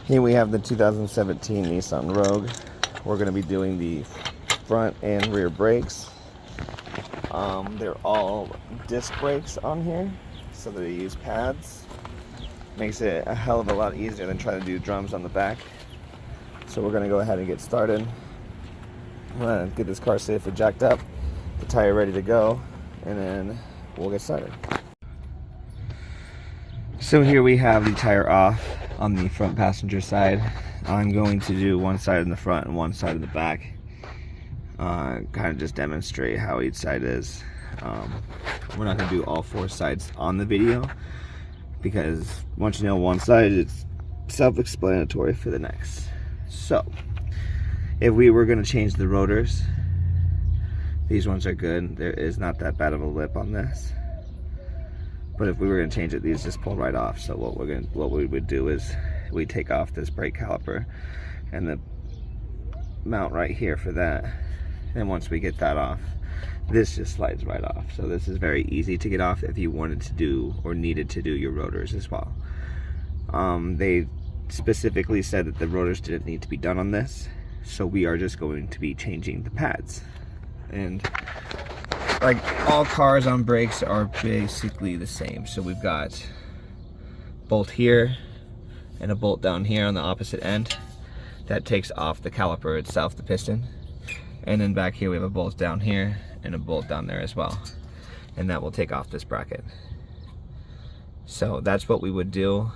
Here we have the 2017 Nissan Rogue. We're going to be doing the front and rear brakes. They're all disc brakes on here, so they use pads. Makes it a hell of a lot easier than trying to do drums on the back. So we're going to go ahead and get started. We're going to get this car safely jacked up, the tire ready to go, and then we'll get started. So here we have the tire off on the front passenger side. I'm going to do one side in the front and one side in the back. Kind of just demonstrate how each side is. We're not going to do all four sides on the video because once you know one side, it's self-explanatory for the next. So, if we were going to change the rotors, these ones are good. There is not that bad of a lip on this. But if we were going to change it, these just pull right off. So what we would do is we take off this brake caliper and the mount right here for that. And once we get that off, this just slides right off. So this is very easy to get off if you wanted to do or needed to do your rotors as well. They specifically said that the rotors didn't need to be done on this. So we are just going to be changing the pads. And like all cars on brakes are basically the same. So we've got bolt here and a bolt down here on the opposite end that takes off the caliper itself, the piston. And then back here we have a bolt down here and a bolt down there as well. And that will take off this bracket. So that's what we would do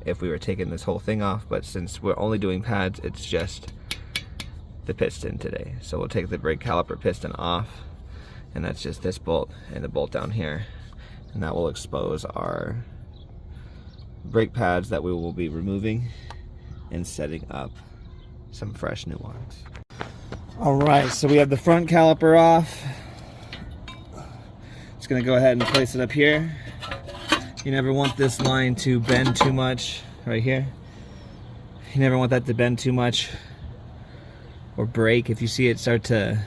if we were taking this whole thing off, but since we're only doing pads, it's just the piston today. So we'll take the brake caliper piston off, and that's just this bolt and the bolt down here, and that will expose our brake pads that we will be removing and setting up some fresh new ones. Alright, so we have the front caliper off. Just gonna go ahead and place it up here. You never want this line to bend too much right here. You never want that to bend too much or break. If you see it start to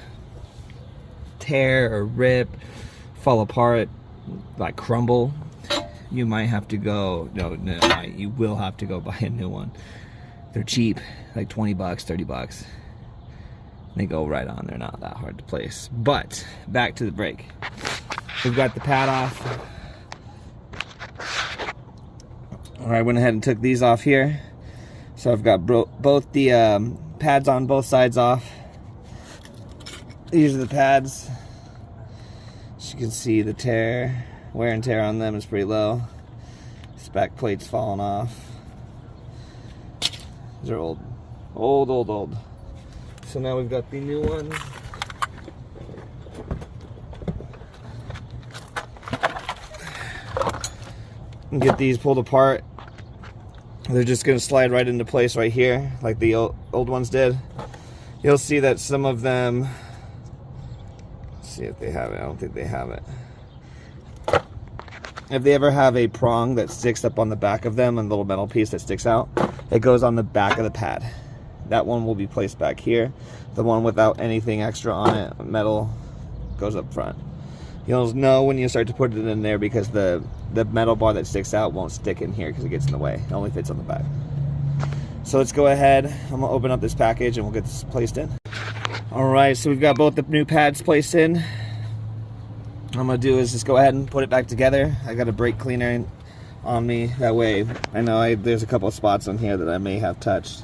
tear or rip, fall apart, like crumble, you might have to go, you will have to go buy a new one. They're cheap, like 20 bucks, 30 bucks. They go right on, they're not that hard to place. But back to the brake. We've got the pad off. Alright, went ahead and took these off here. So I've got both the pads on both sides off. These are the pads. As you can see, the wear and tear on them is pretty low. This back plate's falling off. These are old. So now we've got the new ones. And get these pulled apart. They're just going to slide right into place right here, like the old ones did. You'll see that some of them, let's see if they have it. I don't think they have it. If they ever have a prong that sticks up on the back of them, and a little metal piece that sticks out, it goes on the back of the pad. That one will be placed back here. The one without anything extra on it, metal, goes up front. You'll know when you start to put it in there because the metal bar that sticks out won't stick in here because it gets in the way. It only fits on the back. So let's go ahead. I'm gonna open up this package and we'll get this placed in. Alright, so we've got both the new pads placed in. What I'm gonna do is just go ahead and put it back together. I got a brake cleaner on me. That way, I know there's a couple of spots on here that I may have touched.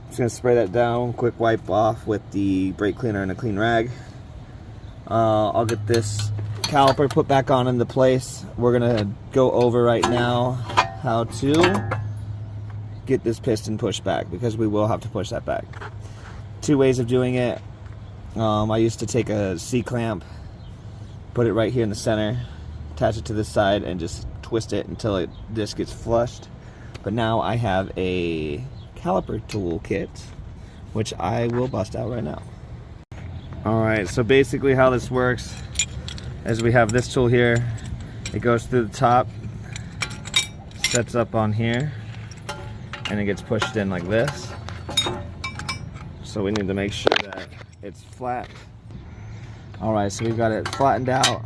Just gonna spray that down, quick wipe off with the brake cleaner and a clean rag. I'll get this caliper put back on into place. We're gonna go over right now how to get this piston pushed back because we will have to push that back. Two ways of doing it. I used to take a C-clamp, put it right here in the center, attach it to this side, and just twist it until this gets flushed. But now I have a caliper tool kit, which I will bust out right now. Alright, so basically how this works is we have this tool here. It goes through the top, sets up on here, and it gets pushed in like this. So we need to make sure that it's flat. Alright, so we've got it flattened out.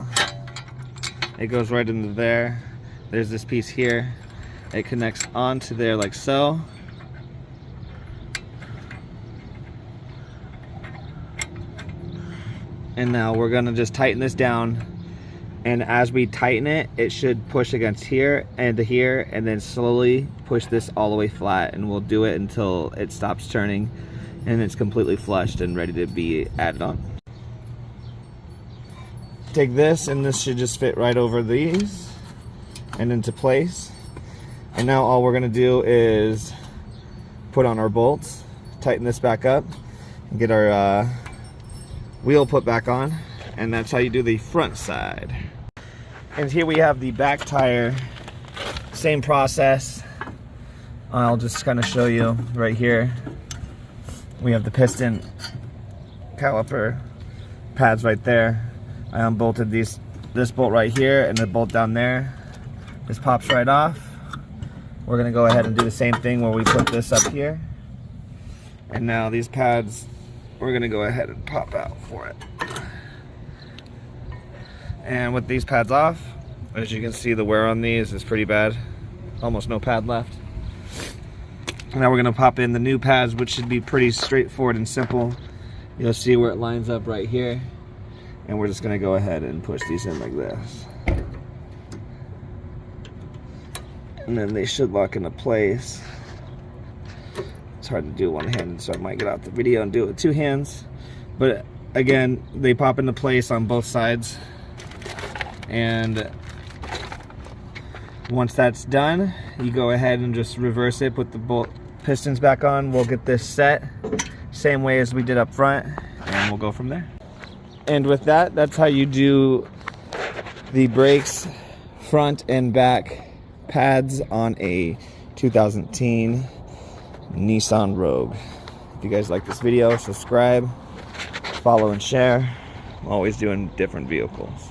It goes right into there. There's this piece here. It connects onto there like so. And now we're gonna just tighten this down, and as we tighten it, it should push against here and to here, and then slowly push this all the way flat, and we'll do it until it stops turning and it's completely flushed and ready to be added on. Take this, and this should just fit right over these and into place. And now all we're gonna do is put on our bolts, tighten this back up, and get our wheel put back on. And that's how you do the front side. And here we have the back tire, same process. I'll just kind of show you right here. We have the piston caliper pads right there. I unbolted this bolt right here and the bolt down there. This pops right off. We're gonna go ahead and do the same thing where we put this up here. And now these pads, we're gonna go ahead and pop out for it. And with these pads off, as you can see, the wear on these is pretty bad. Almost no pad left. Now we're gonna pop in the new pads, which should be pretty straightforward and simple. You'll see where it lines up right here. And we're just gonna go ahead and push these in like this. And then they should lock into place. It's hard to do one-handed, so I might get out the video and do it with two hands. But again, they pop into place on both sides. And once that's done, you go ahead and just reverse it, put the bolt pistons back on. We'll get this set same way as we did up front, and we'll go from there. And with that, that's how you do the brakes, front and back pads on a 2010 Nissan Rogue. If you guys like this video, subscribe, follow and share. I'm always doing different vehicles.